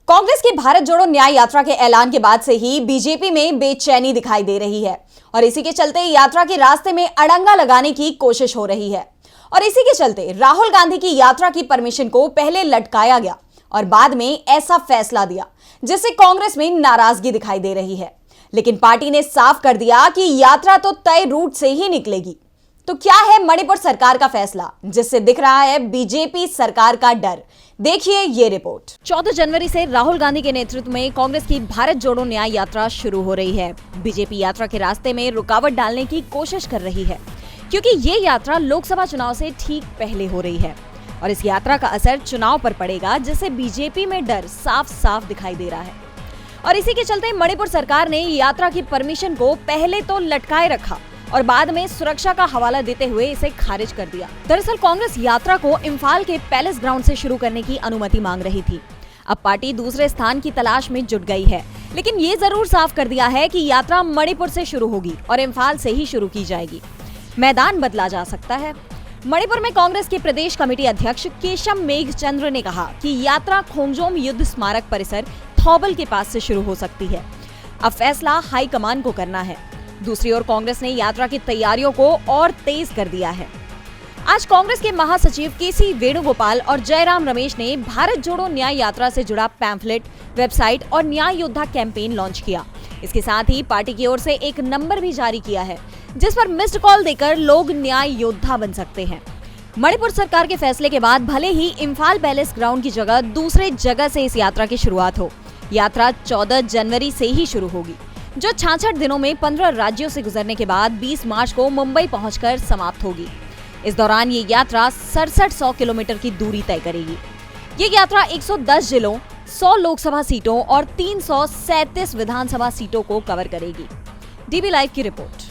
कांग्रेस की भारत जोड़ो न्याय यात्रा के ऐलान के बाद से ही बीजेपी में बेचैनी दिखाई दे रही है और इसी के चलते यात्रा के रास्ते में अड़ंगा लगाने की कोशिश हो रही है। और इसी के चलते राहुल गांधी की यात्रा की परमिशन को पहले लटकाया गया और बाद में ऐसा फैसला दिया जिससे कांग्रेस में नाराजगी दिखाई दे रही है। लेकिन पार्टी ने साफ कर दिया कि यात्रा तो तय रूट से ही निकलेगी। तो क्या है मणिपुर सरकार का फैसला जिससे दिख रहा है बीजेपी सरकार का डर? देखिए ये रिपोर्ट। 14 जनवरी से राहुल गांधी के नेतृत्व में कांग्रेस की भारत जोड़ो न्याय यात्रा शुरू हो रही है। बीजेपी यात्रा के रास्ते में रुकावट डालने की कोशिश कर रही है क्योंकि ये यात्रा लोकसभा चुनाव से ठीक पहले हो रही है और इस यात्रा का असर चुनाव पर पड़ेगा, जिससे बीजेपी में डर साफ साफ दिखाई दे रहा है। और इसी के चलते मणिपुर सरकार ने यात्रा की परमिशन को पहले तो लटकाए रखा और बाद में सुरक्षा का हवाला देते हुए इसे खारिज कर दिया। दरअसल कांग्रेस यात्रा को इम्फाल के पैलेस ग्राउंड से शुरू करने की अनुमति मांग रही थी। अब पार्टी दूसरे स्थान की तलाश में जुट गई है, लेकिन ये जरूर साफ कर दिया है कि यात्रा मणिपुर से शुरू होगी और इम्फाल से ही शुरू की जाएगी। मैदान बदला जा सकता है। मणिपुर में कांग्रेस के प्रदेश कमेटी अध्यक्ष केशम मेघचंद्र ने कहा कि यात्रा खोंगजोम युद्ध स्मारक परिसर थौबल के पास से शुरू हो सकती है। अब फैसला हाईकमान को करना है। दूसरी ओर कांग्रेस ने यात्रा की तैयारियों को और तेज कर दिया है। आज कांग्रेस के महासचिव केसी वेणुगोपाल और जयराम रमेश ने भारत जोड़ो न्याय यात्रा से जुड़ा पैम्फलेट, वेबसाइट और न्याय योद्धा कैंपेन लॉन्च किया। इसके साथ ही पार्टी की ओर से एक नंबर भी जारी किया है जिस पर मिस्ड कॉल देकर लोग न्याय योद्धा बन सकते हैं। मणिपुर सरकार के फैसले के बाद भले ही इम्फाल पैलेस ग्राउंड की जगह दूसरे जगह से इस यात्रा की शुरुआत हो, यात्रा 14 जनवरी से ही शुरू होगी, जो 66 दिनों में 15 राज्यों से गुजरने के बाद 20 मार्च को मुंबई पहुंचकर समाप्त होगी। इस दौरान ये यात्रा 6700 किलोमीटर की दूरी तय करेगी। ये यात्रा 110 जिलों, 100 लोकसभा सीटों और 337 विधानसभा सीटों को कवर करेगी। डीबी लाइव की रिपोर्ट।